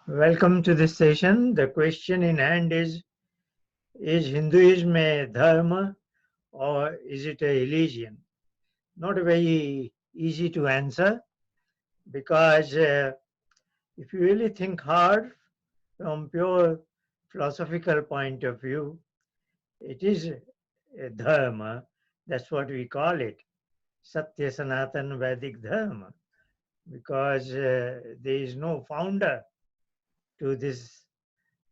Welcome to this session. The question in hand is Hinduism a dharma or is it a religion? Not very easy to answer because if you really think hard from pure philosophical point of view, it is a dharma. That's what we call it. Satya Sanatan Vedic Dharma because there is no founder to this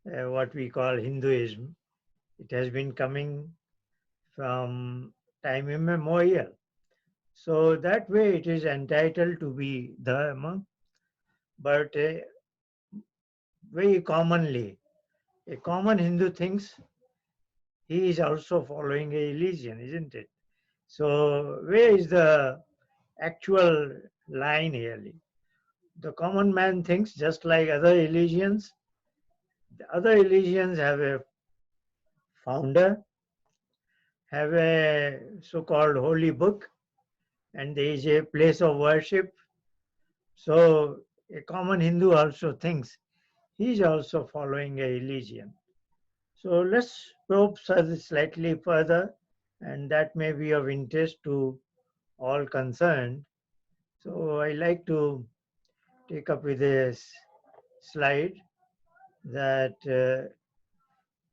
what we call Hinduism. It has been coming from time immemorial. So that way it is entitled to be dharma, but very commonly, a common Hindu thinks he is also following a religion, isn't it? So where is the actual line here? The common man thinks just like other religions, the other religions have a founder, have a so-called holy book, and there is a place of worship. So a common Hindu also thinks he is also following a religion. So let's probe slightly further, and that may be of interest to all concerned. So I like to take up with a slide that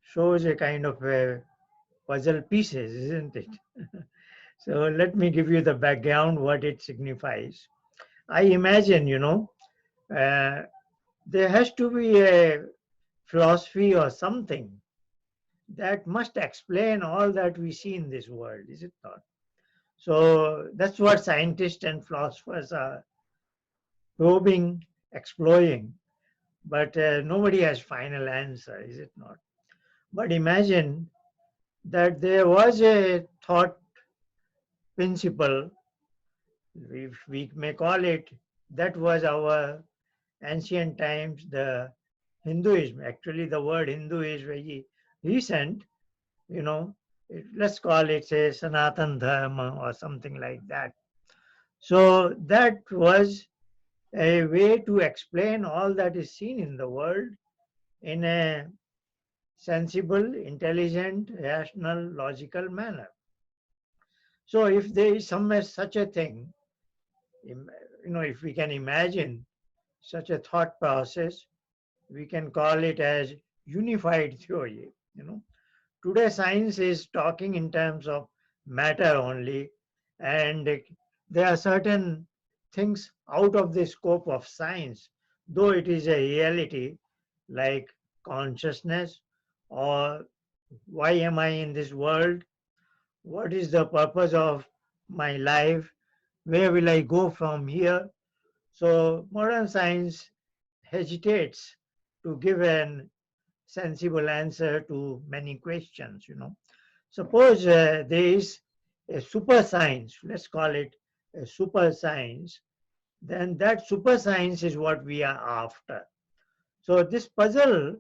shows a kind of a puzzle pieces, isn't it? So let me give you the background, what it signifies. I imagine, uh, there has to be a philosophy or something that must explain all that we see in this world, is it not? So that's what scientists and philosophers are probing, exploring, but nobody has final answer, is it not? But imagine that there was a thought principle, if we may call it, that was our ancient times, the Hinduism. Actually, the word Hindu is very recent, you know. Let's call it, say, Sanatan Dharma or something like that. So that was a way to explain all that is seen in the world in a sensible, intelligent, rational, logical manner. So if there is somewhere such a thing, if we can imagine such a thought process, we can call it as unified theory. Today science is talking in terms of matter only, and there are certain things out of the scope of science, though it is a reality, like consciousness, or why am I in this world, what is the purpose of my life, where will I go from here. So modern science hesitates to give an sensible answer to many questions. Suppose there is a super science, let's call it a super science, then that super science is what we are after. So this puzzle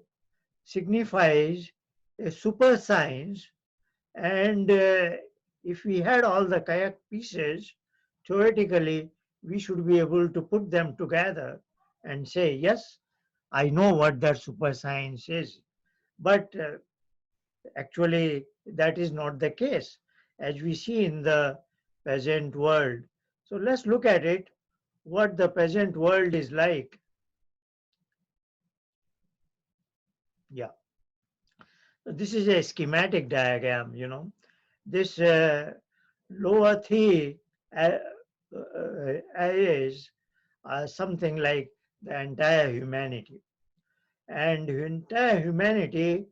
signifies a super science, and if we had all the kayak pieces, theoretically, we should be able to put them together and say, yes, I know what that super science is. But actually, that is not the case, as we see in the present world. So let's look at it, what the present world is like. Yeah. So this is a schematic diagram. This lower three uh, areas are something like the entire humanity. And entire humanity,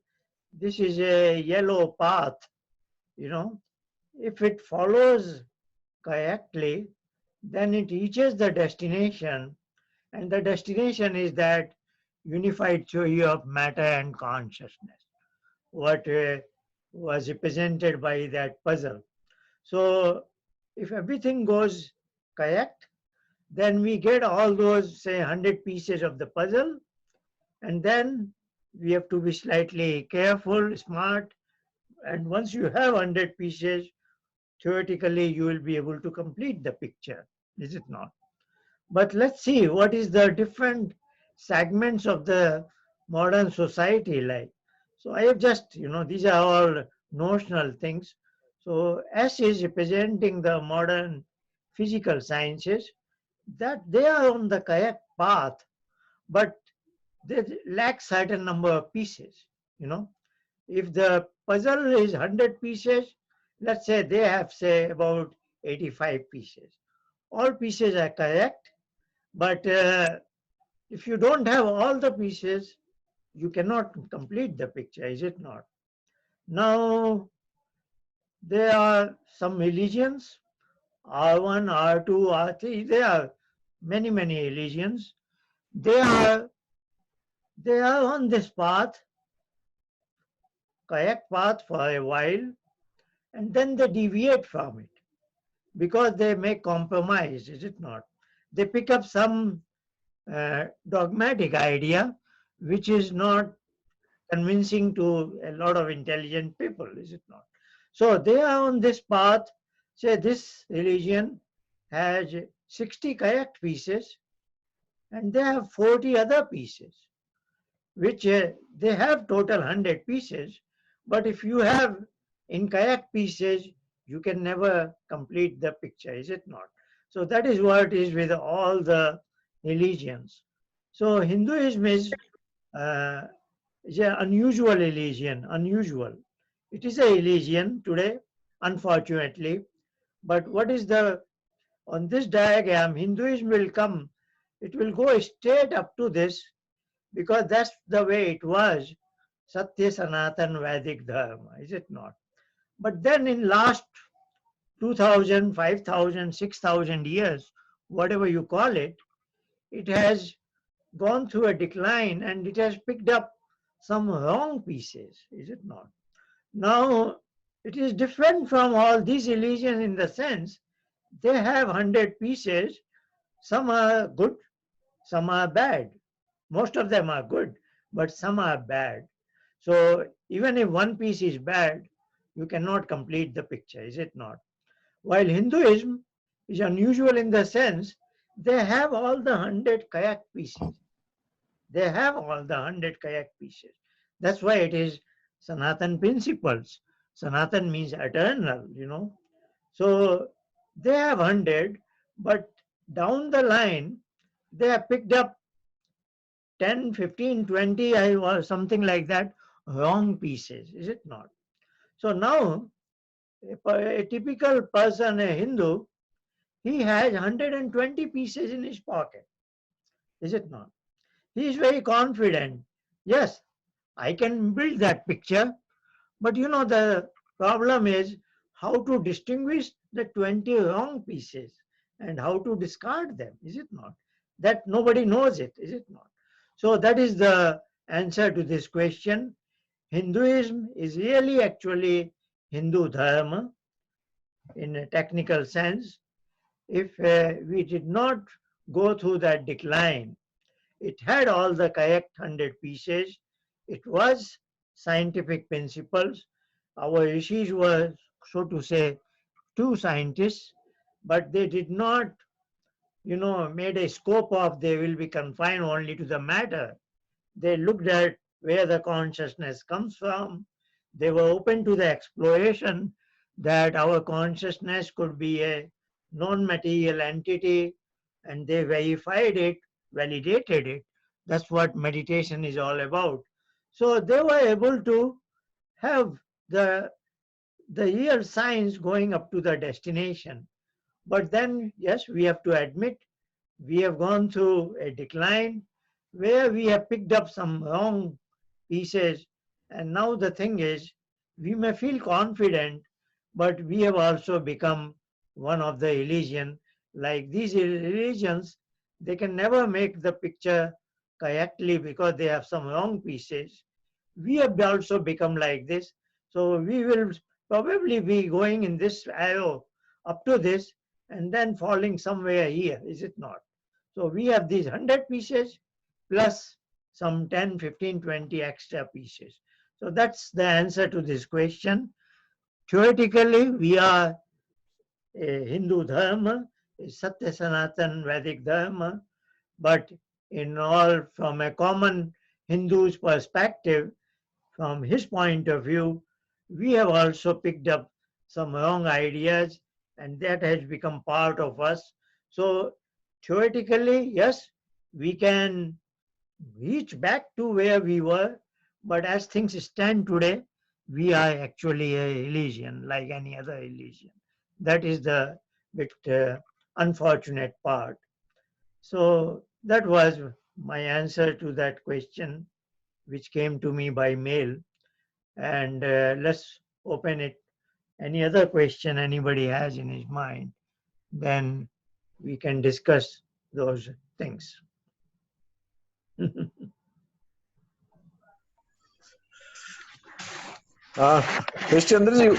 this is a yellow path, you know. If it follows correctly, then it reaches the destination, and the destination is that unified theory of matter and consciousness, what was represented by that puzzle. So, if everything goes correct, then we get all those, say, 100 pieces of the puzzle, and then we have to be slightly careful, smart, and once you have 100 pieces, theoretically you will be able to complete the picture, is it not? But let's see what is the different segments of the modern society like. So I have just, these are all notional things. So S is representing the modern physical sciences, that they are on the correct path, but they lack certain number of pieces. You know, if the puzzle is 100 pieces, let's say they have say about 85 pieces. All pieces are correct, but if you don't have all the pieces, you cannot complete the picture, is it not? Now, there are some religions, R1, R2, R3, there are many, many religions. They are, they are on this path, correct path for a while, and then they deviate from it because they make compromise, is it not? They pick up some dogmatic idea which is not convincing to a lot of intelligent people, is it not? So they are on this path. Say this religion has 60 correct pieces and they have 40 other pieces, which they have total 100 pieces. But if you have incorrect pieces, you can never complete the picture, is it not? So that is what it is with all the religions. So Hinduism uh, is an unusual religion, unusual. It is a religion today, unfortunately. But what is the, on this diagram, Hinduism will come, it will go straight up to this because that's the way it was, Satya Sanatan Vedic Dharma, is it not? But then in last 2000, 5000, 6000 years, whatever you call it, it has gone through a decline and it has picked up some wrong pieces, is it not? Now, it is different from all these religions in the sense they have 100 pieces, some are good, some are bad. Most of them are good, but some are bad. So even if one piece is bad, you cannot complete the picture, is it not? While Hinduism is unusual in the sense they have all the 100 kayak pieces. They have all the 100 kayak pieces. That's why it is Sanatan principles. Sanatan means eternal, So they have 100, but down the line, they have picked up 10, 15, 20, or something like that, wrong pieces, is it not? So now, a typical person, a Hindu, he has 120 pieces in his pocket, is it not? He is very confident. Yes, I can build that picture, but the problem is how to distinguish the 20 wrong pieces and how to discard them, is it not? That nobody knows it, is it not? So that is the answer to this question. Hinduism is really actually Hindu Dharma in a technical sense. If we did not go through that decline, it had all the correct 100 pieces. It was scientific principles. Our rishis were, so to say, two scientists, but they did not, made a scope of they will be confined only to the matter. They looked at where the consciousness comes from. They were open to the exploration that our consciousness could be a non-material entity, and they verified it, validated it. That's what meditation is all about. So they were able to have the the real science going up to the destination. But then, yes, we have to admit we have gone through a decline where we have picked up some wrong pieces. And now the thing is, we may feel confident, but we have also become one of the religion. Like these religions, they can never make the picture correctly because they have some wrong pieces. We have also become like this. So we will probably be going in this arrow up to this and then falling somewhere here, is it not? So we have these 100 pieces plus some 10, 15, 20 extra pieces. So that's the answer to this question. Theoretically, we are a Hindu Dharma, a Satya Sanatan Vedic Dharma, but in all from a common Hindu's perspective, from his point of view, we have also picked up some wrong ideas and that has become part of us. So theoretically, yes, we can reach back to where we were, but as things stand today, we are actually a religion like any other religion. That is the bit unfortunate part. So that was my answer to that question, which came to me by mail. And let's open it. Any other question anybody has in his mind, then we can discuss those things. HarishChandra-ji,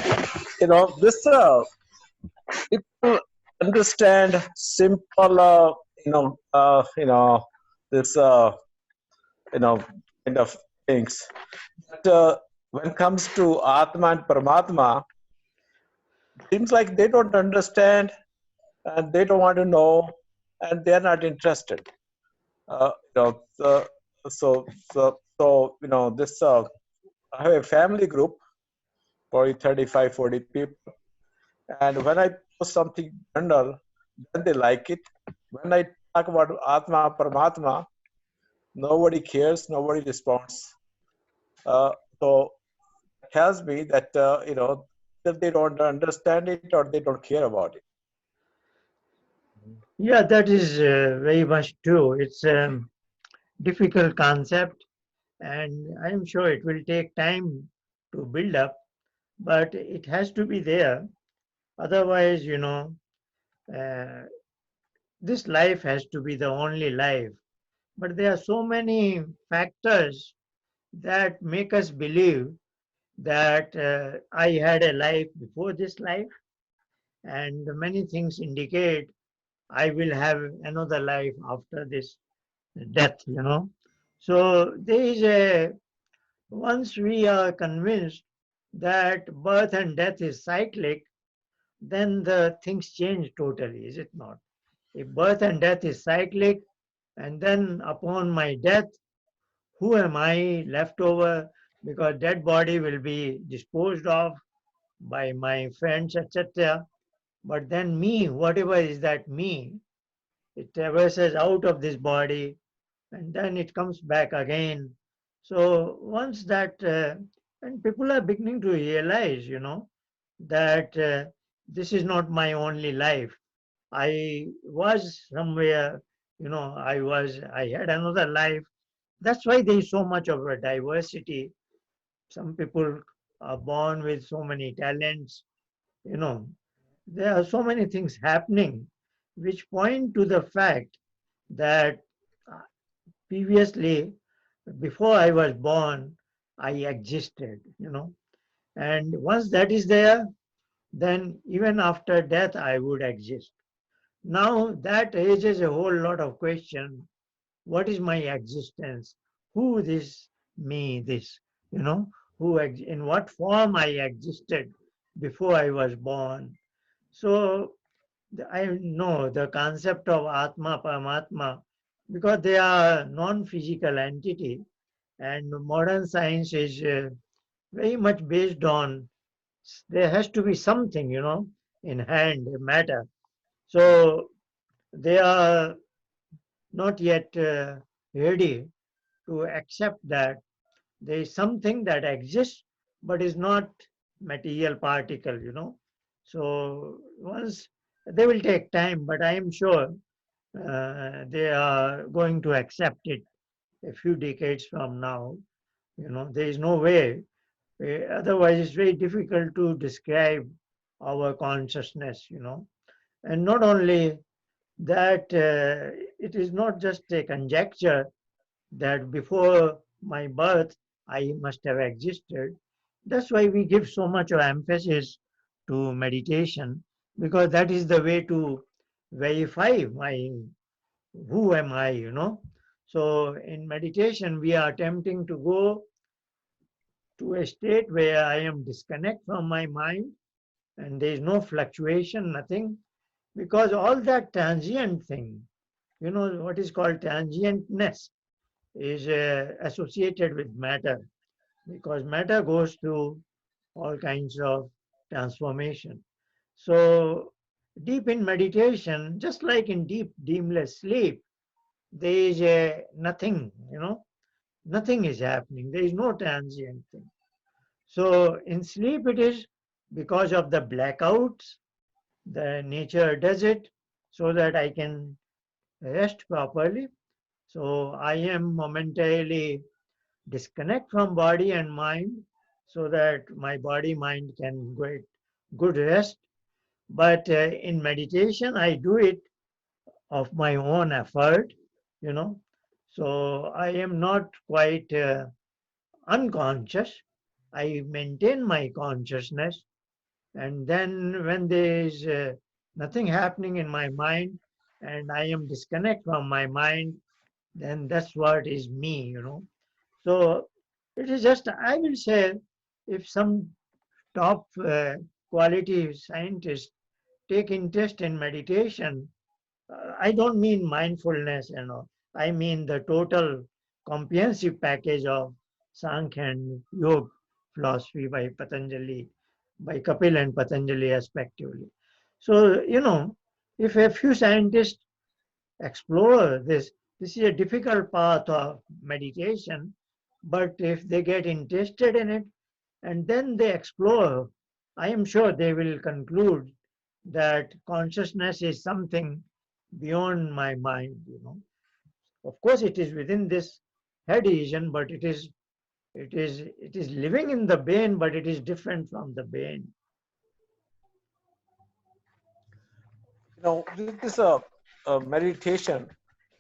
this people understand simple, this, you know, kind of things. But when it comes to Atma and Paramatma, seems like they don't understand and they don't want to know and they're not interested. Uh, you know, so, this, I have a family group, probably 35, 40 people. And when I post something general, then they like it. When I talk about Atma, Paramatma, nobody cares, nobody responds. So it tells me that, either they don't understand it or they don't care about it. Yeah, that is very much true. It's a difficult concept, and I'm sure it will take time to build up, but it has to be there. Otherwise, uh, this life has to be the only life. But there are so many factors that make us believe that I had a life before this life, and many things indicate I will have another life after this death. So there is a, once we are convinced that birth and death is cyclic, then the things change totally, is it not? If birth and death is cyclic, and then upon my death, who am I left over? Because dead body will be disposed of by my friends, etc. But then me, whatever is that me, it traverses out of this body and then it comes back again. So once that, and people are beginning to realize, that this is not my only life. I was somewhere, I had another life. That's why there is so much of a diversity. Some people are born with so many talents, you know. There are so many things happening which point to the fact that uh, previously, before I was born, I existed. And once that is there, then even after death, I would exist. Now that raises a whole lot of question. What is my existence? Who this me, this, you know, in what form I existed before I was born? So I know the concept of Atma, Paramatma, because they are non-physical entity, and modern science is very much based on there has to be something, in hand, matter. So they are not yet ready to accept that there is something that exists but is not material particle. So once they will take time, but I am sure they are going to accept it a few decades from now. There is no way. Otherwise, it's very difficult to describe our consciousness. And not only that, it is not just a conjecture that before my birth I must have existed. That's why we give so much of emphasis to meditation, because that is the way to verify my who am I. So in meditation, we are attempting to go to a state where I am disconnect from my mind and there is no fluctuation, nothing, because all that transient thing, what is called transientness is associated with matter, because matter goes through all kinds of transformation. So, deep in meditation, just like in deep, dreamless sleep, there is nothing, nothing is happening. There is no transient thing. So, in sleep, it is because of the blackouts, the nature does it so that I can rest properly. So, I am momentarily disconnect from body and mind so that my body mind can get good rest. But in meditation, I do it of my own effort, you know. So I am not quite unconscious. I maintain my consciousness. And then when there is nothing happening in my mind and I am disconnect from my mind, then that's what is me. So it is just, I will say, if some top quality scientists take interest in meditation, I don't mean mindfulness. I mean the total comprehensive package of Sankhya and Yoga philosophy by Patanjali, by Kapil and Patanjali respectively. So, if a few scientists explore this is a difficult path of meditation, but if they get interested in it and then they explore, I am sure they will conclude that consciousness is something beyond my mind. Of course, it is within this head region, but it is living in the brain, but it is different from the brain. This meditation.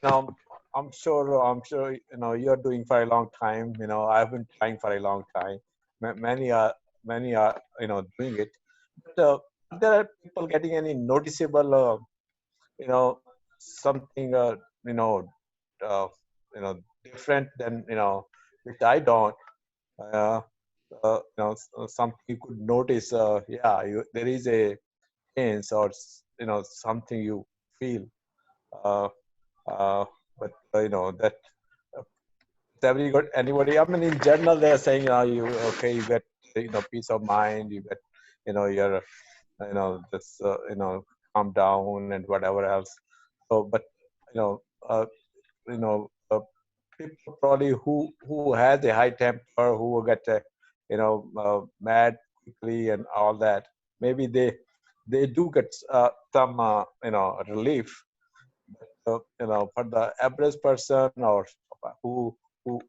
Now, I'm sure you're doing for a long time. I've been trying for a long time. Many are doing it. But there are people getting any noticeable you know something you know uh, different than which I don't. Uh, Something you could notice. Yeah, there is a change or something you feel. Uh, uh, but that anybody. I mean, in general, they're saying, you okay, you get peace of mind, you get your this calm down and whatever else. So, but you know, uh, you know, uh, people probably who has a high temper, who will get mad quickly and all that. Maybe they do get some relief. For the average person or who who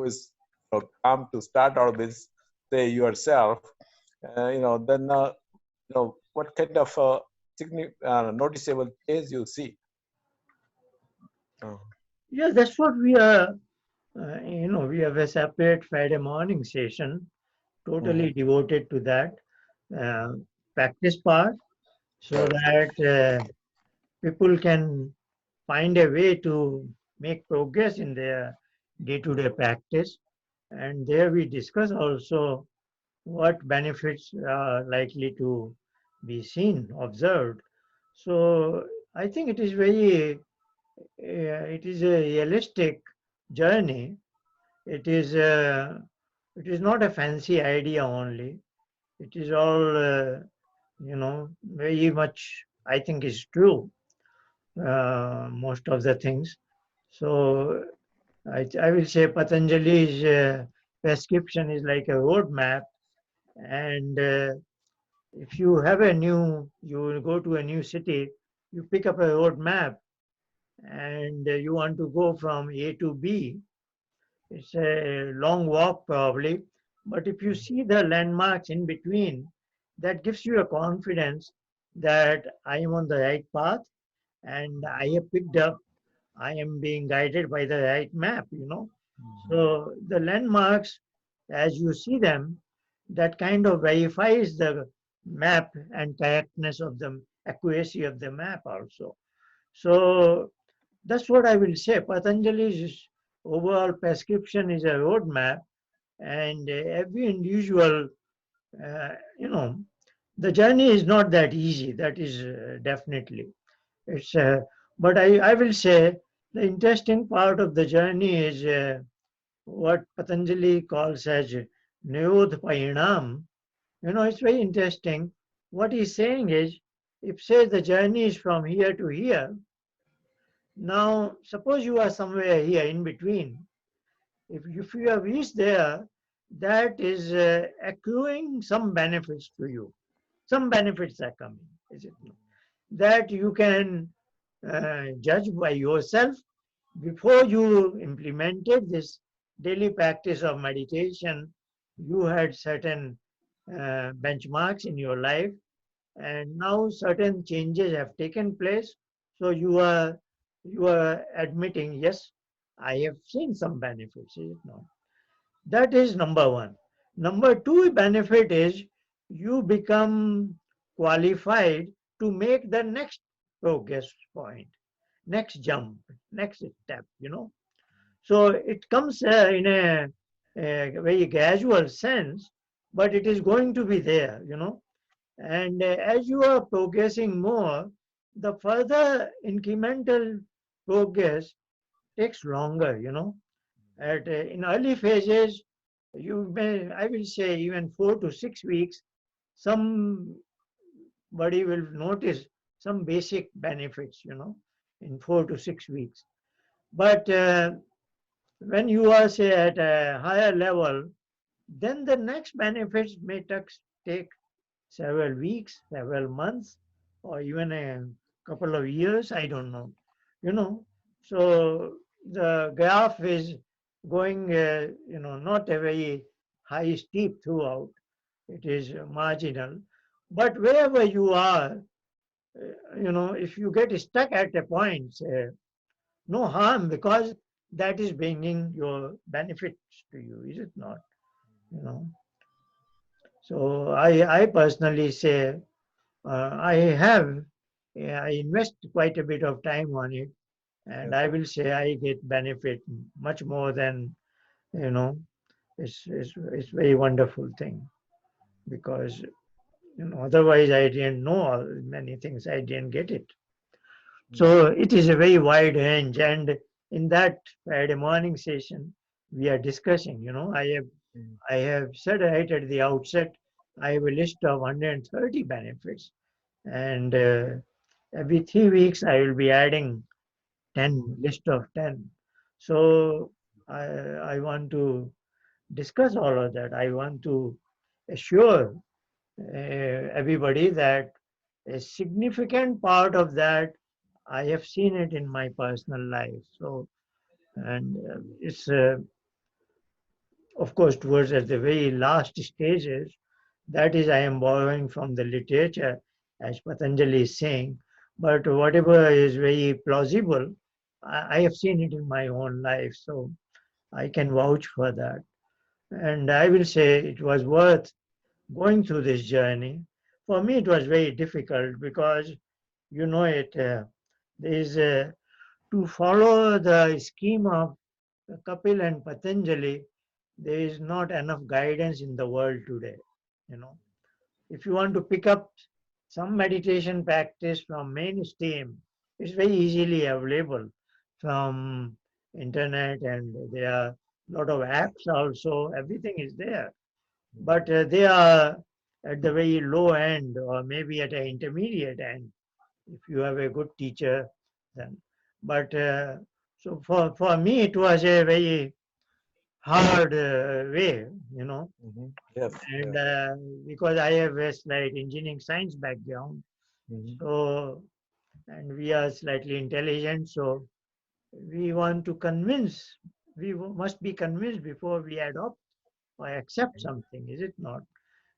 is calm to start out with, say yourself, then what kind of noticeable change you see. Uh, Yeah, that's what we are. We have a separate Friday morning session totally mhm, devoted to that uh, practice part, so right. that people can find a way to make progress in their day-to-day practice. And there we discuss also what benefits are likely to be seen, observed. So I think it is a realistic journey. It is not a fancy idea only. It is all very much, I think, is true. Most of the things. So I will say Patanjali's prescription is like a roadmap, and if you go to a new city, you pick up a road map, and you want to go from A to B. It's a long walk probably, but if you see the landmarks in between, that gives you a confidence that I am on the right path and I have picked up, I am being guided by the right map. So the landmarks, as you see them, that kind of verifies the map and correctness of the accuracy of the map also. So that's what I will say. Patanjali's overall prescription is a roadmap, and every individual, uh, you know, the journey is not that easy. That is definitely. It's But I will say the interesting part of the journey is what Patanjali calls as Niyodh Parinam. It's very interesting. What he's saying is, if say the journey is from here to here, now suppose you are somewhere here in between. If you have reached there, that is accruing some benefits to you. Some benefits are coming, is it not? That you can judge by yourself before you implemented this daily practice of meditation. You had certain benchmarks in your life, and now certain changes have taken place. So you are admitting, yes, I have seen some benefits, is it not? That is number one. Number two benefit is you become qualified to make the next progress point, next jump, next step. So it comes in a very gradual sense, but it is going to be there. And as you are progressing more, the further incremental progress takes longer. In early phases, you may, I will say, even 4 to 6 weeks, somebody will notice some basic benefits, in 4 to 6 weeks. But when you are, say, at a higher level, then the next benefits may take several weeks, several months, or even a couple of years. I don't know. You know, so the graph is going, not a very high steep throughout. It is marginal. But wherever you are, if you get stuck at a point, no harm, because that is bringing your benefits to you, is it not? You know. So I personally say I have, yeah, I invest quite a bit of time on it, and Yes. I will say I get benefit much more than, you know, it's very wonderful thing, because otherwise I didn't know many things, I didn't get it. So it is a very wide range, and in that Friday morning session we are discussing. Mm. I have said right at the outset, I have a list of 130 benefits, and every 3 weeks I will be adding 10 list of 10. So I want to discuss all of that. I want to assure everybody that a significant part of that I have seen it in my personal life. So, and it's of course towards at the very last stages. That is, I am borrowing from the literature, as Patanjali is saying. But whatever is very plausible, I have seen it in my own life, so I can vouch for that. And I will say it was worth going through this journey. For me, it was very difficult because there is to follow the scheme of Kapil and Patanjali. There is not enough guidance in the world today. You know, if you want to pick up some meditation practice from mainstream, it's very easily available from internet, and there are a lot of apps also. Everything is there, but they are at the very low end, or maybe at an intermediate end if you have a good teacher. Then, but so for me it was a very hard way. Yes. And Yes. because I have a slight engineering science background, Mhm. so, and we are slightly intelligent, so we want to convince, must be convinced before we adopt or accept something, is it not?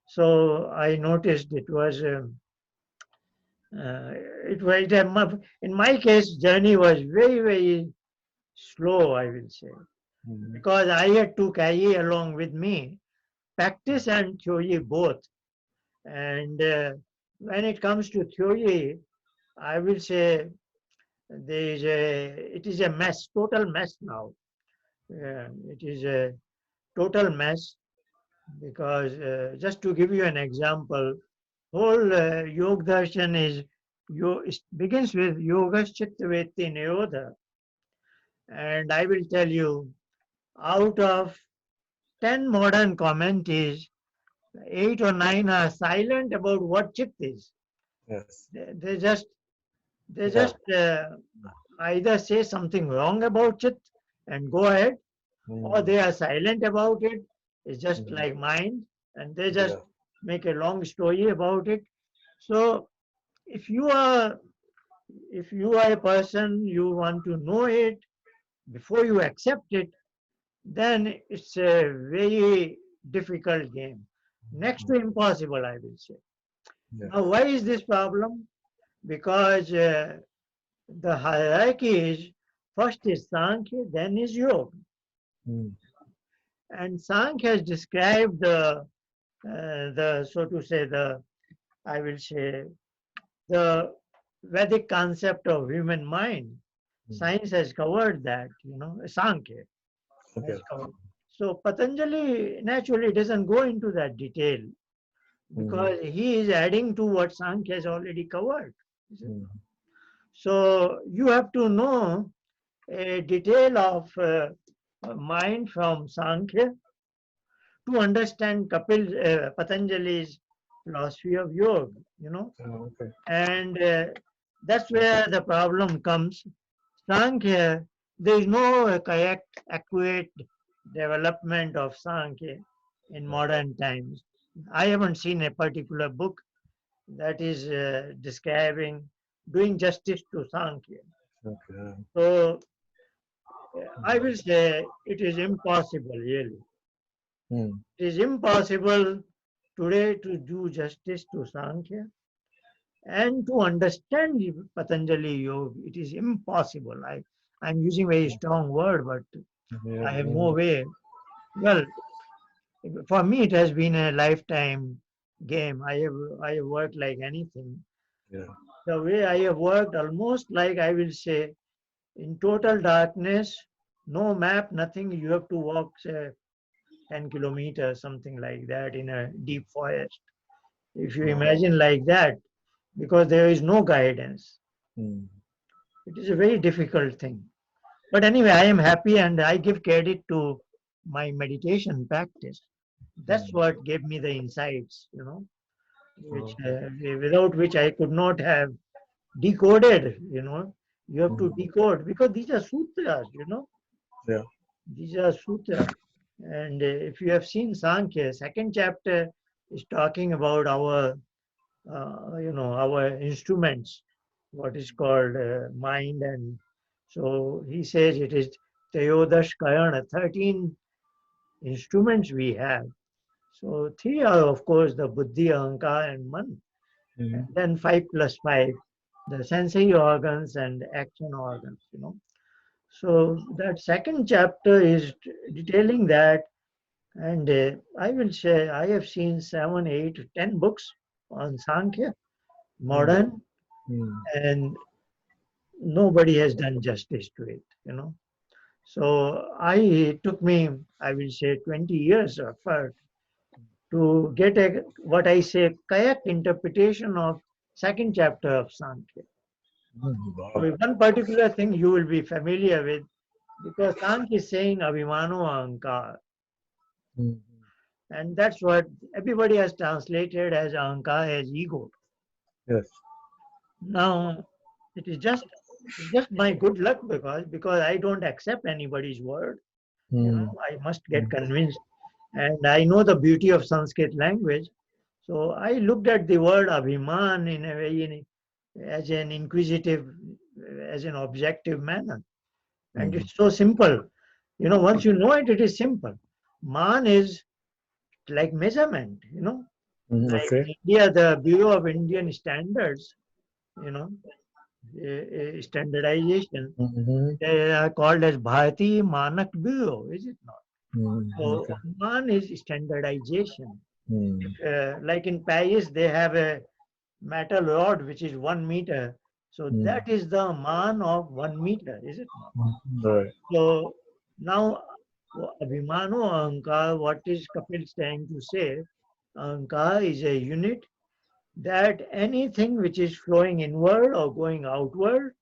So I noticed it was uh, in my case journey was very, very slow, I will say, Mhm. because I had to carry along with me practice and theory both. And when it comes to theory, I will say it is a mess, total mess now. It is a total mess because just to give you an example, whole Yog Darshan is it begins with Yogas Chittavetti Niyodha. And I will tell you, out of 10 modern commentaries, 8 or 9 are silent about what Chit is. Yes. They just they Yeah. just either say something wrong about Chit and go ahead, or Mm. they are silent about it. It's just Mm. like mind, and they just Yeah. make a long story about it. So if you are if you are a person, you want to know it before you accept it, then it's a very difficult game, next to impossible, I will say. Yeah. Now, why is this problem? Because the hierarchy is first is Sankhya, then is Yoga. Mm. And Sankhya has described the so to say, the, I will say, the Vedic concept of human mind. Mm. Science has covered that, Sankhya has Okay. covered. So Patanjali naturally doesn't go into that detail Mm. because he is adding to what Sankhya has already covered. Mm. So you have to know a detail of mind from Sankhya to understand Patanjali's philosophy of yoga. Okay. And that's where the problem comes. Sankhya, there is no correct, accurate development of Sankhya in modern times. I haven't seen a particular book that is doing justice to Sankhya. Okay. So I will say it is impossible, really. Mm. It is impossible today to do justice to Sankhya and to understand Patanjali Yoga. It is impossible. I'm using very strong word, but Yeah. I have no way. Well, for me, it has been a lifetime game. I have worked like anything. Yeah. The way I have worked, almost like I will say, in total darkness, no map, nothing. You have to walk, say, 10 kilometers, something like that, in a deep forest. If you Oh. imagine like that, because there is no guidance, Mm. it is a very difficult thing. But anyway, I am happy and I give credit to my meditation practice. That's Mm. what gave me the insights, which Okay. without which I could not have decoded. You have to Mm. decode because these are sutras. Yeah. These are sutras. And if you have seen Sankhya, second chapter is talking about our instruments, what is called mind. And so he says it is Trayodash Karana, 13 instruments we have. So three are, of course, the Buddhi, Ahankara, and Man. And Mm. then 5 plus 5, the sensory organs and action organs. So that second chapter is detailing that. And I will say I have seen 7, 8, 10 books on Sankhya, Mm. modern, Mm. and nobody has done justice to it. So it took me, I will say, 20 years of effort to get what I say, correct interpretation of second chapter of Sankhya. Mm. So Wow. one particular thing you will be familiar with, because Sankhya is saying Abhimano Ahankar, Mm. and that's what everybody has translated as Ahankar as ego. Yes. Now, it is just my good luck because I don't accept anybody's word. Mm. I must get Mm. convinced, and I know the beauty of Sanskrit language. So I looked at the word Abhiman in a very as an inquisitive, as an objective manner, and Mm. it's so simple. Once you know it, it is simple. Man is like measurement. Mm. Like Okay. in India, the Bureau of Indian Standards, you know, standardization. Mm-hmm. They are called as Bharati Manak Bureau, is it not? Mm. So Okay. man is standardization. Mm. Like in Paris, they have a metal rod which is 1 meter. So Mm. that is the man of 1 meter, is it not? Mm. Right. So now, Abhimano Ahankar, what is Kapil trying to say? Ahankar is a unit that anything which is flowing inward or going outward,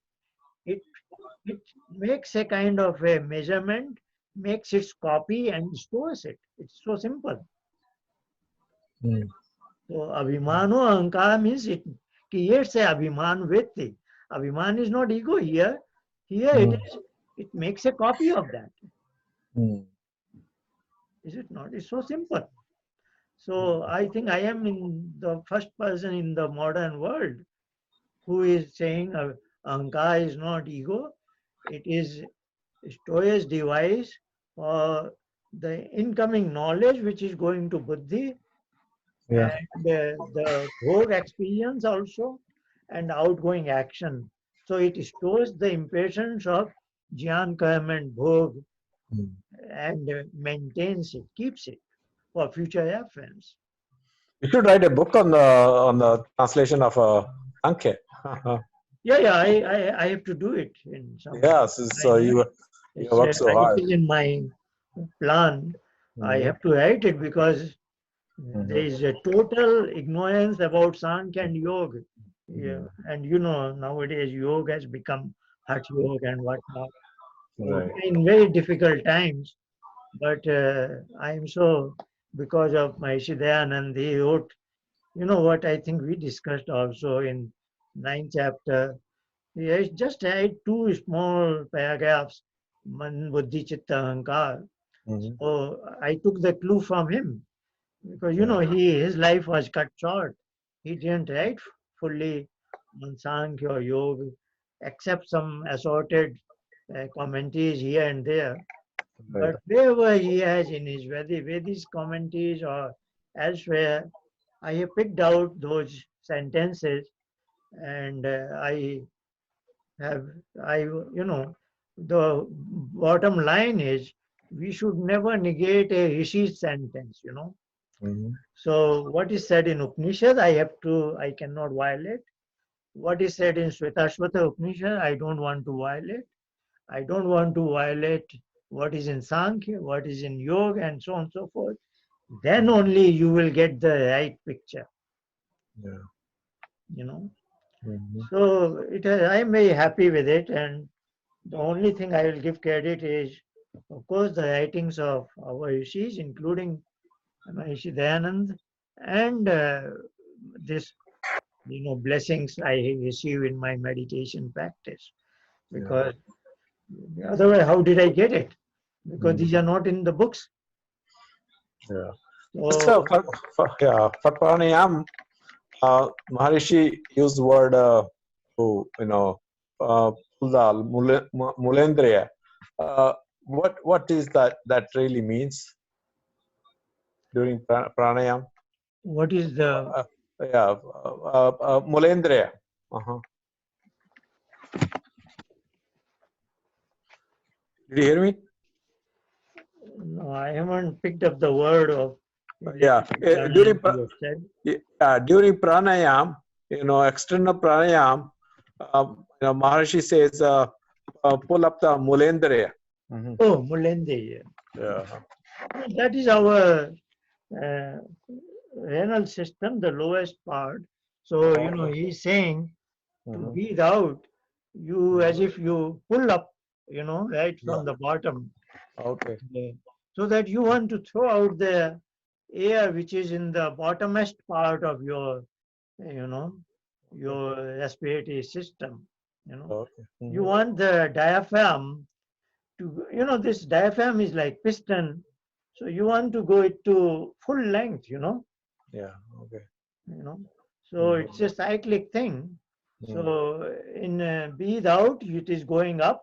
it it makes a kind of a measurement, makes its copy and stores it. It's so simple. Mm. So abhimano ahankara means it creates a abhiman vritti. Abhiman is not ego here. Here it Mm. is. It makes a copy of that. Mm. Is it not? It's so simple. So I think I am in the first person in the modern world who is saying ahankara is not ego. It is storage device for the incoming knowledge which is going to buddhi, Yeah. and the bhog experience also, and outgoing action. So it stores the impressions of jnana, karma and bhog, Mm. and maintains it, keeps it for future reference. You should write a book on the translation of Sankhya. Yeah, I have to do it in some Yes, so time. you work so It hard. is in my plan. I Mhm. have to write it because there Mhm. is a total ignorance about Sankhya and Yoga. Yeah. Mm. And nowadays yoga has become Hatha Yoga and whatnot. So Right. in very difficult times, but I am so, because of my Dayanand, he wrote, what I think we discussed also in ninth chapter. He has just had two small paragraphs, Man Buddhi Chitta Ahankar. Mhm. So I took the clue from him because Yeah. his life was cut short. He didn't write fully on Sankhya or Yoga, except some assorted commentaries here and there. Right. But wherever he has in his Vedic commentaries or elsewhere, I have picked out those sentences, and have I the bottom line is we should never negate a Rishi's sentence. Mhm. So what is said in Upanishad, I cannot violate. What is said in Shvetashvata Upanishad, I don't want to violate. I don't want to violate what is in Sankhya, what is in Yoga, and so on and so forth. Then only you will get the right picture, Yeah. you know. Mhm. So I am very happy with it, and the only thing I will give credit is, of course, the writings of our rishis, including Maharishi Dayanand, and this blessings I receive in my meditation practice. Yeah. Because otherwise, how did I get it? Because Mm. these are not in the books. Yeah. Just So, for pranayam, Maharishi used word to pull the mulendriya. Uh, what is that really means during pranayam? what is the? Uh, yeah, mulendriya. Uh-huh. Did you hear me? No, I haven't picked up the word of Yeah. related to pranayam you have said. During pranayam, external pranayam, Maharishi says, pull up the mulendriya. Mhm. Oh, Mulende. Yeah. That is our uh, renal system, the lowest part. So, Okay. he's saying to Mhm. breathe out, you as Mhm. if you pull up, right Yeah. from the bottom, Okay. so that you want to throw out the air which is in the bottomest part of your, you know, Okay. your respiratory system. Okay. You Mhm. want the diaphragm to, this diaphragm is like piston, so you want to go it to full length. Yeah. Okay. you know so it's Mhm. a cyclic thing. Mhm. So in breathe out, it is going up,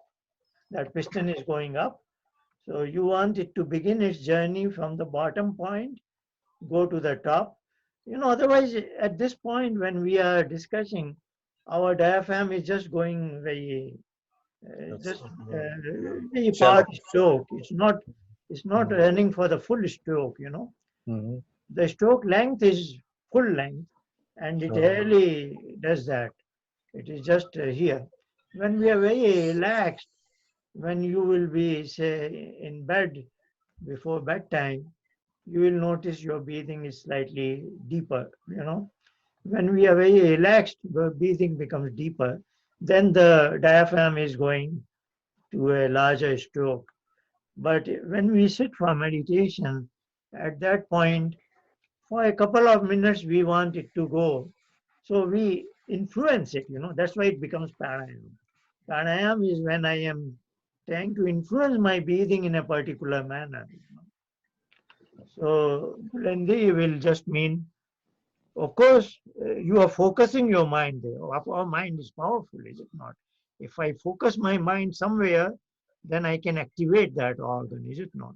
that piston is going up. So you want it to begin its journey from the bottom point, go to the top. Otherwise, at this point when we are discussing, our diaphragm is just going very That's just yeah. very part Shallow. stroke. It's not Mhm. running for the full stroke. Mhm. The stroke length is full length, and it Uh, rarely does that. It is just here. When we are very relaxed, when you will be, say, in bed before bedtime, you will notice your breathing is slightly deeper. When we are very relaxed, the breathing becomes deeper. Then the diaphragm is going to a larger stroke. But when we sit for meditation, at that point, for a couple of minutes, we want it to go. So we influence it, That's why it becomes pranayam. Pranayam is when I am trying to influence my breathing in a particular manner. So Bulandi will just mean, of course, you are focusing your mind there. Our mind is powerful, is it not? If I focus my mind somewhere, then I can activate that organ, is it not?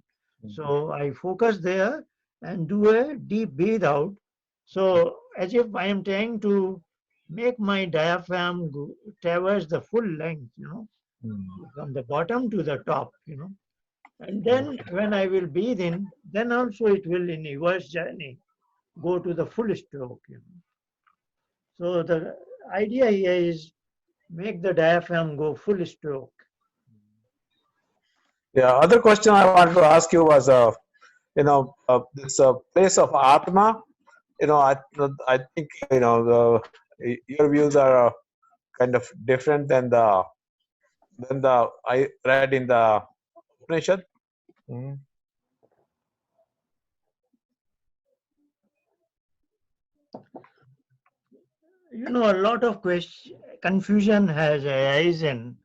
So I focus there and do a deep breathe out. So as if I am trying to make my diaphragm go, traverse the full length, from the bottom to the top. And then when I will breathe in, then also it will in reverse journey go to the full stroke. So the idea here is make the diaphragm go full stroke. Yeah. Other question I wanted to ask you was, this place of Atma. I think your views are kind of different than the I read in the Upanishad. Mhm. A lot of confusion has arisen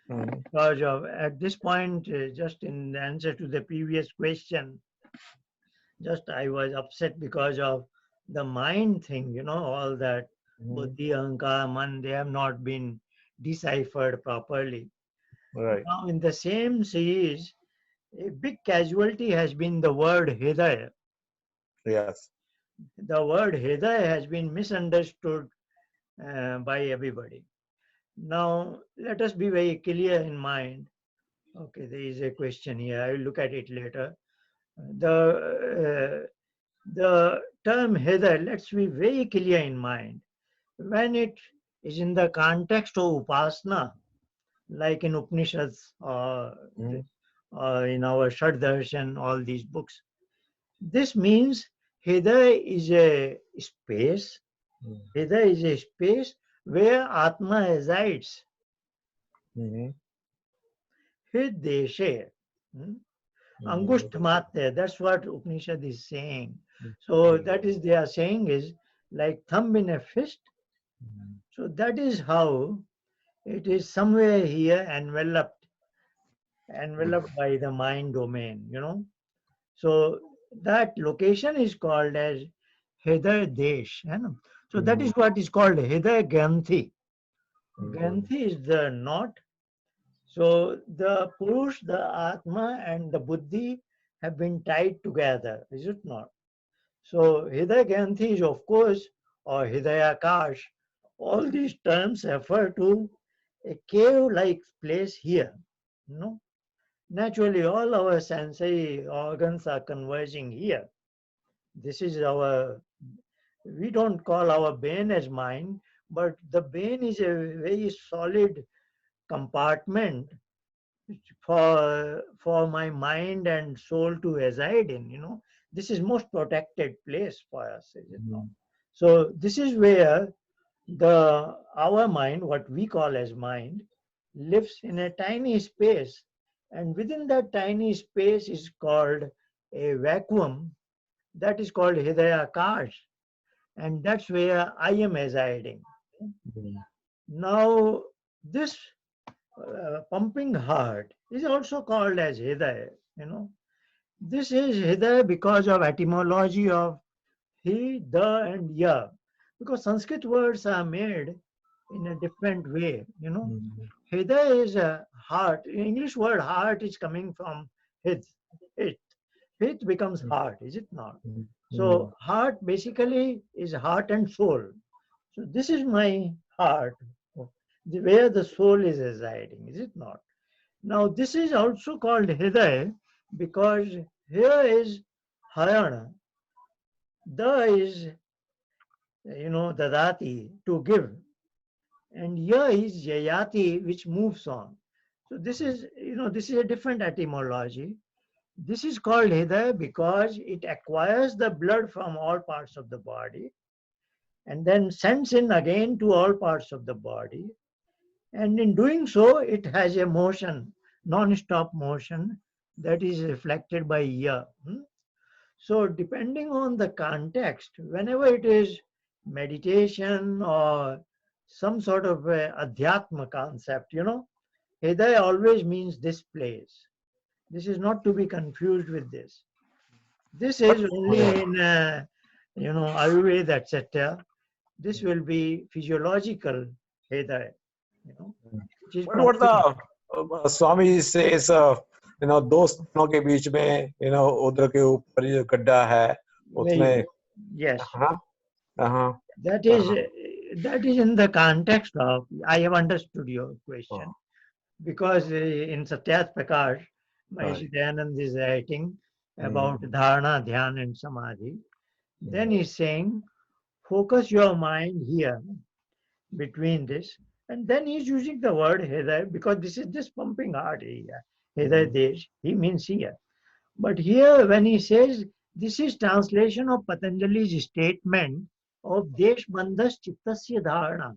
Mhm. because of, at this point, just in answer to the previous question, just I was upset because of the mind thing, all that Mhm. buddhi, ahankara, man, they have not been deciphered properly. Right. Now, in the same series, a big casualty has been the word Hidayah. Yes. The word Hidayah has been misunderstood by everybody. Now, let us be very clear in mind. Okay, there is a question here. I will look at it later. The term Hidayah, let's be very clear in mind. When it is in the context of Upasana, like in Upanishads Mhm. or in our Shad Darshan, all these books, this means Hidayah is a space. Hidayah is a space where Atma resides. Mhm. Hrideshe. Hmm? Mhm. Angushtamate. That's what Upanishad is saying. So that is they are saying is like thumb in a fist. So that is how it is somewhere here enveloped by the mind domain. So that location is called as Hidayah Desh. So that is Mhm. what is called Hidayah Granthi. Mhm. Granthi is the knot. So the Purush, the Atma, and the Buddhi have been tied together, is it not? So Hidaya Granthi is, of course, or Hidaya Akash. All these terms refer to a cave-like place here. No, naturally, all our sensory organs are converging here. This is our. We don't call our brain as mind, but the brain is a very solid compartment for my mind and soul to reside in. This is most protected place for us, is it not? Mhm. So this is where the our mind, what we call as mind, lives in a tiny space, and within that tiny space is called a vacuum, that is called hidayakash, and that's where I am residing. Mhm. Now this pumping heart is also called as Hidayah. This is Hidayah because of etymology of he, the, and ya. Because Sanskrit words are made in a different way. Mhm. Hidayah is a heart. English word heart is coming from hid. Hit. Hit becomes heart, is it not? Mhm. So heart basically is heart and soul. So this is my heart, where the soul is residing, is it not? Now, this is also called Hriday because here is Harana, the is, Dadati, to give, and here is Yayati, which moves on. So this is a different etymology. This is called Hriday because it acquires the blood from all parts of the body and then sends in again to all parts of the body. And in doing so, it has a motion, non-stop motion, that is reflected by ear. So depending on the context, whenever it is meditation or some sort of a adhyatma concept, Hridaya always means this place. This is not to be confused with this. This is But only in, Ayurveda, etc. This will be physiological Hridaya, which is what properly. the Swami says, दोनों के बीच में, उधर के ऊपर जो गड्ढा है, Very उसमें, good. Yes. हाँ, हाँ, That is in the context of, I have understood your question, because in Satyat Prakash, Maharishi Dayanand is writing about dharana, dhyana and samadhi. Then he's saying, focus your mind here between this. And then he's using the word Hridaya because this is this pumping heart area. Hridaya Desh, he means here. But here when he says, this is translation of Patanjali's statement of Desh Bandhas Chittasya Dharana.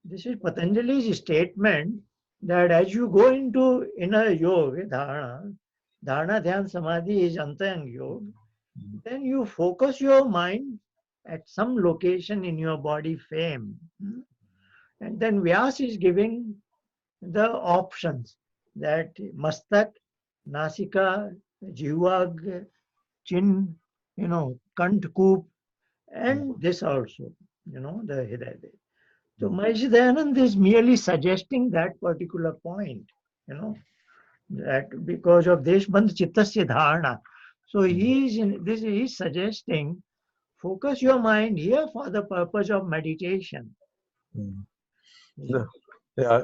This is Patanjali's statement that as you go into inner yoga, dharana, dhyan, samadhi is antayang yoga, then you focus your mind at some location in your body frame. And then Vyas is giving the options that mastak, nasika, jivag, chin, kant, koop, and this also, the Hridaya. So Maharishi Dayanand is merely suggesting that particular point, that because of Deshbandh Chittasya Dharana. So he's suggesting, focus your mind here for the purpose of meditation. Yeah,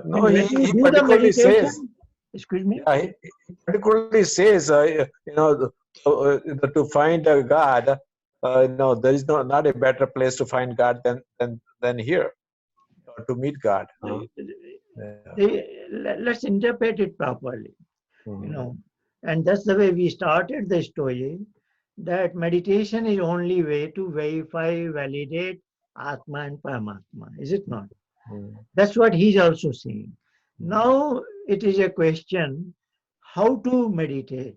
no, And he, when you he do the particularly says, meditation, excuse me? yeah, he particularly says, to find a God, there is not a better place to find God than here, or to meet God. Let's interpret it properly, and that's the way we started the story, that meditation is only way to verify, validate Atma and Paramatma, is it not? That's what he's also saying. Now it is a question how to meditate,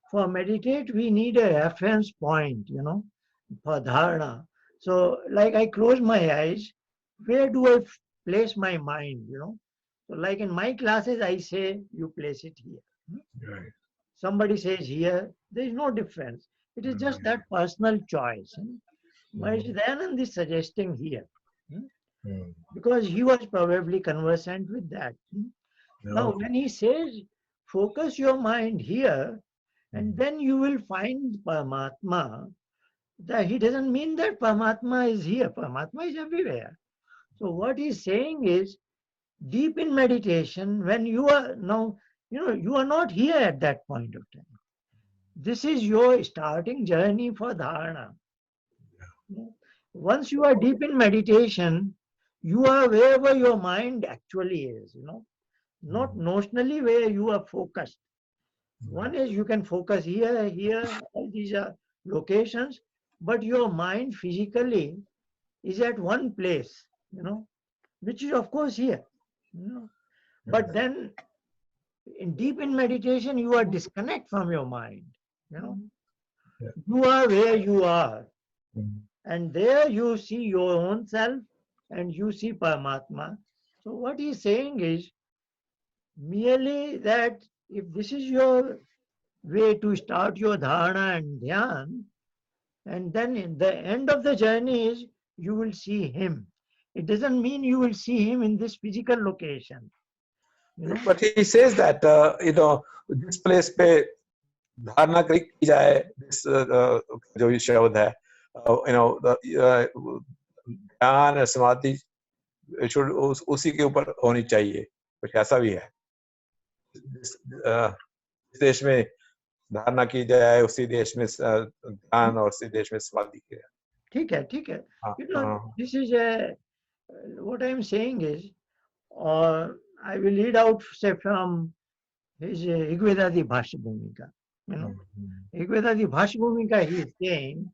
For meditate, we need a reference point, for dharana. So like I close my eyes, where do I place my mind, So like in my classes, I say, you place it here. Right. Somebody says here, there is no difference. It is just that personal choice. Maharishi Dayanand is suggesting here, because he was probably conversant with that. Now, when he says, focus your mind here, and then you will find Paramatma, that he doesn't mean that Paramatma is here. Paramatma is everywhere. So what he's saying is, deep in meditation, when you are now, you are not here at that point of time. This is your starting journey for dharana. Once you are deep in meditation, you are wherever your mind actually is, not notionally where you are focused. One is you can focus here, all these are locations, but your mind physically is at one place, which is of course here. But then deep in meditation, you are disconnect from your mind. You are where you are. And there you see your own self and you see Paramatma. So what he's saying is merely that if this is your way to start your dharana and dhyan, and then in the end of the journey is you will see him. It doesn't mean you will see him in this physical location. But he says that, this place पे धारणा की जाए, this जो ये शब्द है, ध्यान और समाधि उसी के ऊपर होनी चाहिए, कुछ ऐसा भी है. इस देश में धारणा की जाए, उसी देश में ध्यान, और उसी देश में समाधि की जाए. ठीक है. This is what I am saying is, or I will read out, say, from his Rigvedadi Bhashya Bhumika. Rigvedadi Bhashya Bhumika, he is saying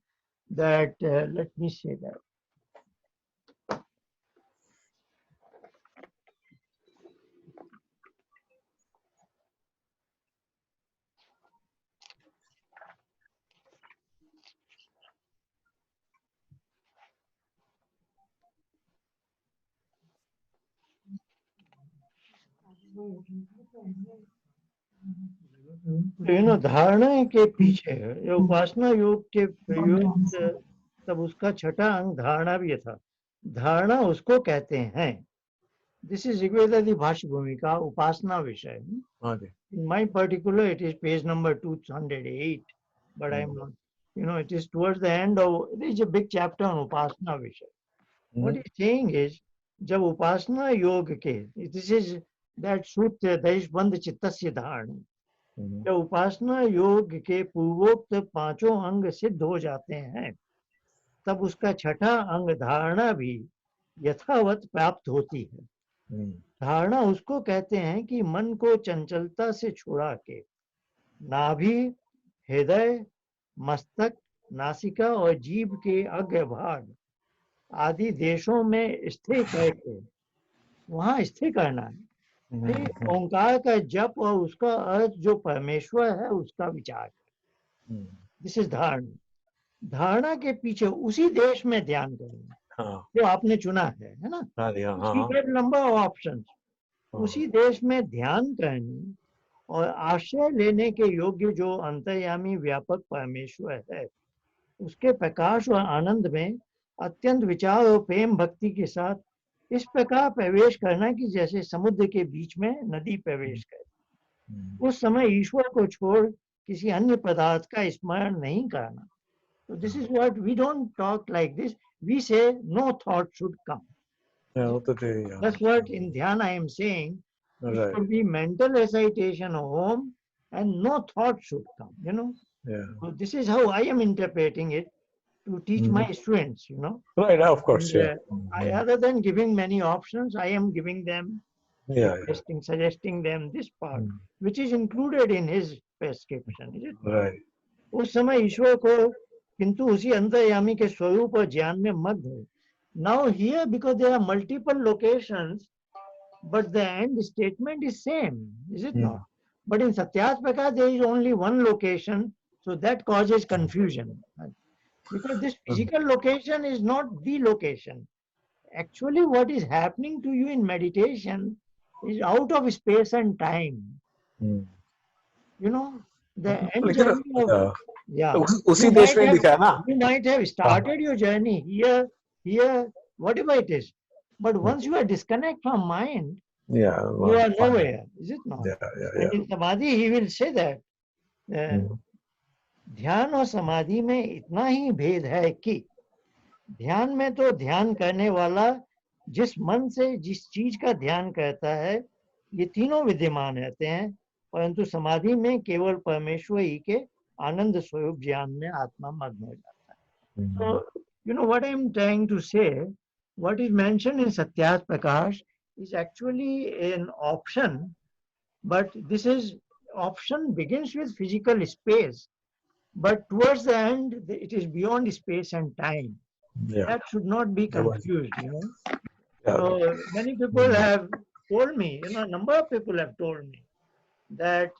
that, let me say that. धारणा के पीछे उपासना योग के प्रयोग, तब उसका छठा अंग धारणा भी था। धारणा उसको कहते हैं, दिस इज ऋग्वेद भाष्य भूमिका उपासना विषय। In my particular, it is page number 208, but I am not, it is towards the end of, it is a big chapter on Upasana Vishay. What he's saying is, जब उपासना योग के, this is that सूत्र दैशबंध चित्तस्य धारणा, जब उपासना योग के पूर्वोक्त पांचों अंग सिद्ध हो जाते हैं, तब उसका छठा अंग धारणा भी यथावत प्राप्त होती है। धारणा उसको कहते हैं कि मन को चंचलता से छुड़ा के नाभि, हृदय, मस्तक, नासिका और जीभ के अग्रभाग आदि देशों में स्थिर करके वहां स्थिर करना है। फिर ओंकार का जप और उसका अर्थ जो परमेश्वर है उसका विचार। दिस इज धारणा। धारणा के पीछे उसी देश में ध्यान करना जो आपने चुना है ना, नंबर ऑफ ऑप्शंस, उसी देश में ध्यान करने और आश्रय लेने के योग्य जो अंतर्यामी व्यापक परमेश्वर है, उसके प्रकाश और आनंद में अत्यंत विचार और प्रेम भक्ति के साथ इस प्रकार प्रवेश करना कि जैसे समुद्र के बीच में नदी प्रवेश करे। उस समय ईश्वर को छोड़ किसी अन्य पदार्थ का स्मरण नहीं करना। So this is what we don't talk like this. We say no thought should come. That's what in Dhyan I am saying. It should be mental recitation of Om and no thought should come, So this is how I am interpreting it to teach my students, Right, of course, and, rather than giving many options, I am giving them, suggesting them this part, which is included in his prescription, is it? Right. उस समय ईश्वर को किंतु उसी अंतर्यामी के स्वरूप और ज्ञान में मग्न हो। Now here, because there are multiple locations, but the end statement is same, is it not? But in Satyaspraka there is only one location, so that causes confusion. Because this physical location is not the location. Actually, what is happening to you in meditation is out of space and time. The end journey of उसी देश में दिखा है ना। You might have started your journey here, whatever it is, but once you are disconnect from mind, you are nowhere, is it not? And in Samadhi, he will say that ध्यान और समाधि में इतना ही भेद है कि ध्यान में तो ध्यान करने वाला जिस मन से जिस चीज का ध्यान करता है, ये तीनों विद्यमान रहते हैं, परंतु समाधि में केवल परमेश्वर ही के आनंद स्वरूप ज्ञान में आत्मा मग्न हो जाता है। So, what I am trying to say, what is mentioned in Satyas Prakash is actually an option, but this is option begins with physical space, but towards the end it is beyond space and time. That should not be confused, So many people have told me, a number of people have told me that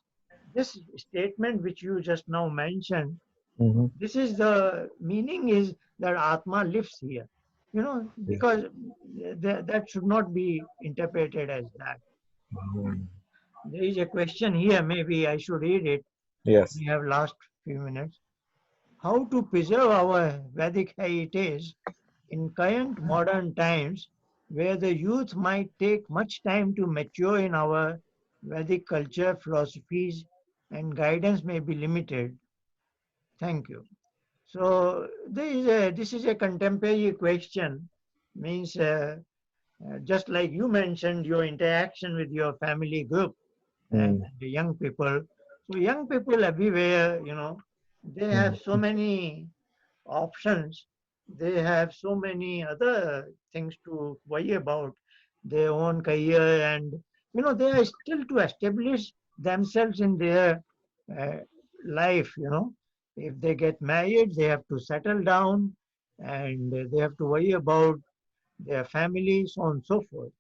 this statement which you just now mentioned, this is the meaning is that Atma lives here, because that should not be interpreted as that. There is a question here, maybe I should read it. Yes. We have last few minutes. How to preserve our Vedic heritage in current modern times where the youth might take much time to mature in our Vedic culture, philosophies, and guidance may be limited. Thank you. So this is a contemporary question, means just like you mentioned your interaction with your family group and the young people. So young people everywhere, they have so many options. They have so many other things to worry about, their own career, and they are still to establish themselves in their life. If they get married, they have to settle down, and they have to worry about their family, so on and so forth.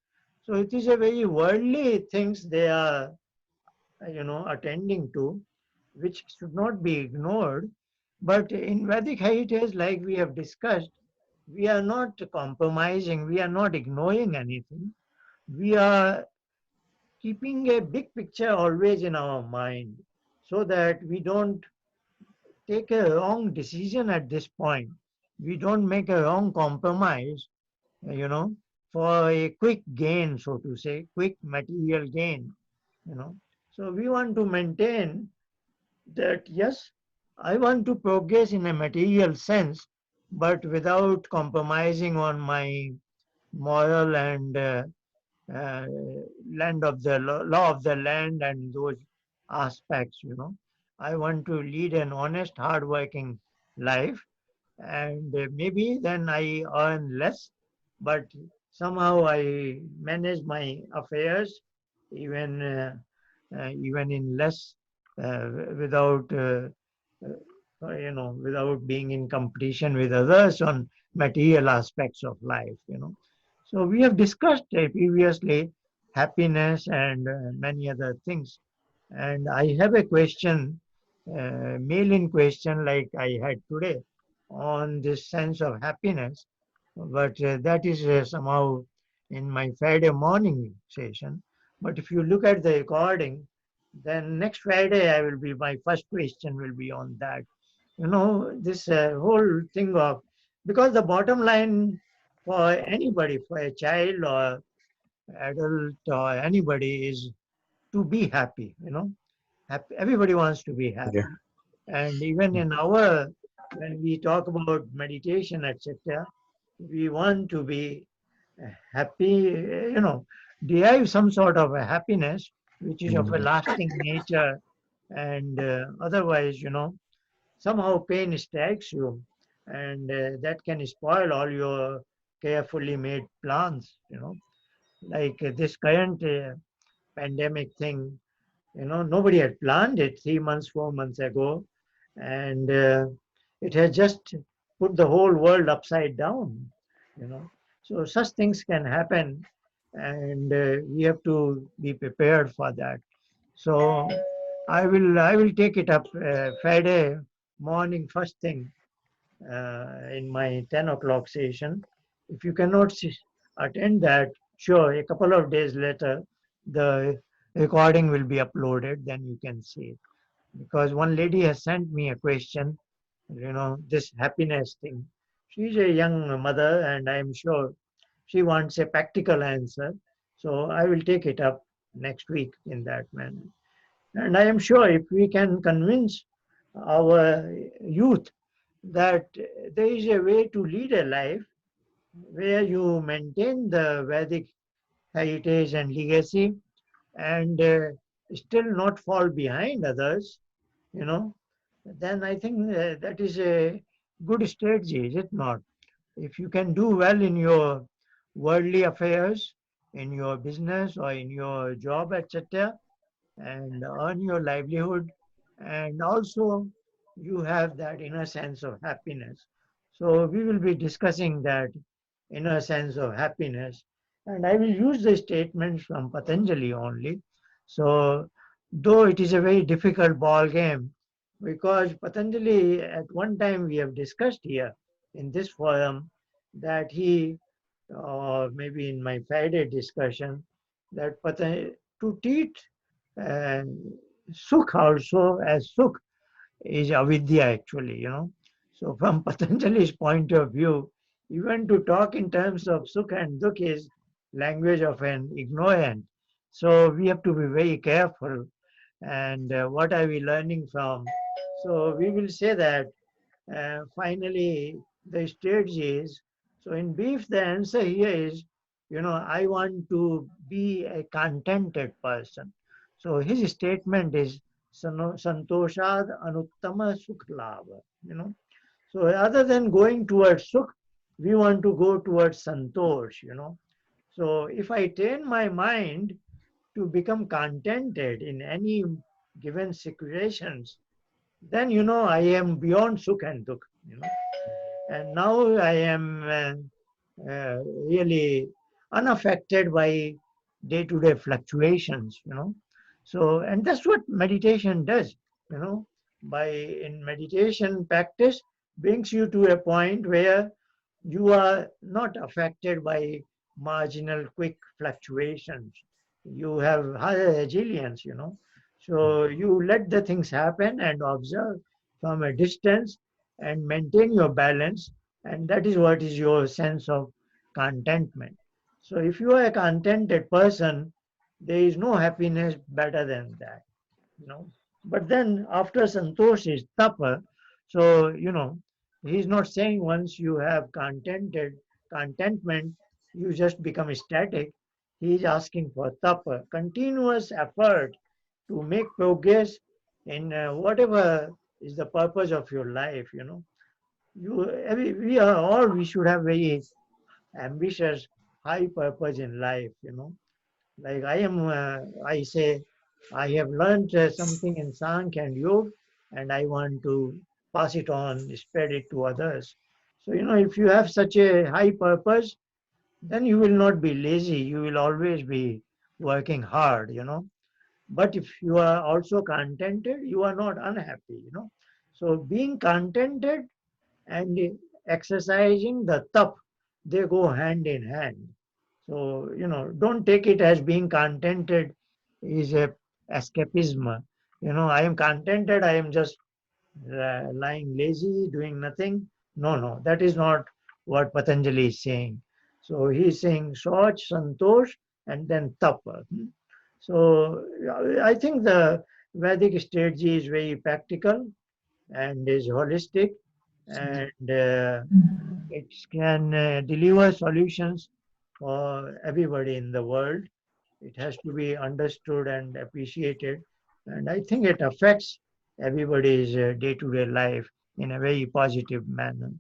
So it is a very worldly things they are, attending to, which should not be ignored. But in Vedic heritage, like we have discussed, we are not compromising, we are not ignoring anything. We are keeping a big picture always in our mind so that we don't take a wrong decision at this point. We don't make a wrong compromise, you know, for a quick gain, so to say, quick material gain, you know. So we want to maintain that, yes, I want to progress in a material sense, but without compromising on my moral and uh, land of the law of the land and those aspects, you know. I want to lead an honest, hardworking life, and maybe then I earn less, but somehow I manage my affairs even even in less uh, without without being in competition with others on material aspects of life, you know. So we have discussed previously happiness and many other things. And I have a question, mail-in question like I had today on this sense of happiness, but that is somehow in my Friday morning session. But if you look at the recording, then next Friday I will be, my first question will be on that. You know, this whole thing of, because the bottom line for anybody, for a child or adult or anybody, is to be happy, you know. Happy, everybody wants to be Yeah. happy. And even in our, when we talk about meditation, etc., we want to be happy, you know, derive some sort of a happiness which is of a Mm. lasting nature. And otherwise, you know, somehow pain strikes you, and that can spoil all your carefully made plans, you know, like this current pandemic thing. You know, nobody had planned it 3 months, 4 months ago, and it has just put the whole world upside down. You know, so such things can happen, and we have to be prepared for that. So I will take it up Friday morning first thing in my 10 o'clock session. If you cannot attend that, sure, a couple of days later, the recording will be uploaded, then you can see it. Because one lady has sent me a question, you know, this happiness thing. She's a young mother, and I'm sure she wants a practical answer. So I will take it up next week in that manner. And I am sure if we can convince our youth that there is a way to lead a life where you maintain the Vedic heritage and legacy and still not fall behind others, you know, then I think that is a good strategy, is it not? If you can do well in your worldly affairs, in your business or in your job, etc., and earn your livelihood, and also you have that inner sense of happiness. So we will be discussing that inner sense of happiness, and I will use the statements from Patanjali only. So though it is a very difficult ball game, because Patanjali at one time we have discussed here in this forum that he, or maybe in my Friday discussion, that to treat uh, Sukh also as Sukh is avidya actually, you know. So from Patanjali's point of view, even to talk in terms of Sukh and Dukh is language of an ignorant. So we have to be very careful. And what are we learning from? So we will say that finally the stage is, so in brief the answer here is, you know, I want to be a contented person. So his statement is santoshad anuttama sukh lava, you know. So other than going towards sukh, we want to go towards santosh, you know. So if I train my mind to become contented in any given situations, then you know I am beyond sukh and dukh, you know, and now I am really unaffected by day-to-day fluctuations, you know. So, and that's what meditation does, you know. By in meditation practice brings you to a point where you are not affected by marginal quick fluctuations. you have higher resilience, So you let the things happen and observe from a distance and maintain your balance. And that is what is your sense of contentment. So if you are a contented person, there is no happiness better than that, you know. But then after Santosh is tapa, so he's not saying once you have contentment, you just become static. He is asking for tapa, continuous effort to make progress in whatever is the purpose of your life. We should have very ambitious, high purpose in life. Like I say, I have learned something in Sankhya and Yoga, and I want to pass it on, spread it to others. So, if you have such a high purpose, then you will not be lazy. You will always be working hard. But if you are also contented, you are not unhappy. So, being contented and exercising the tap, they go hand in hand. So don't take it as being contented is a escapism. I am contented, I am just lying lazy, doing nothing. No, that is not what Patanjali is saying. So he is saying Soch, Santosh, and then Tapa. So I think the Vedic strategy is very practical and is holistic, and it can deliver solutions for everybody in the world. It has to be understood and appreciated, and I think it affects everybody's day-to-day life in a very positive manner.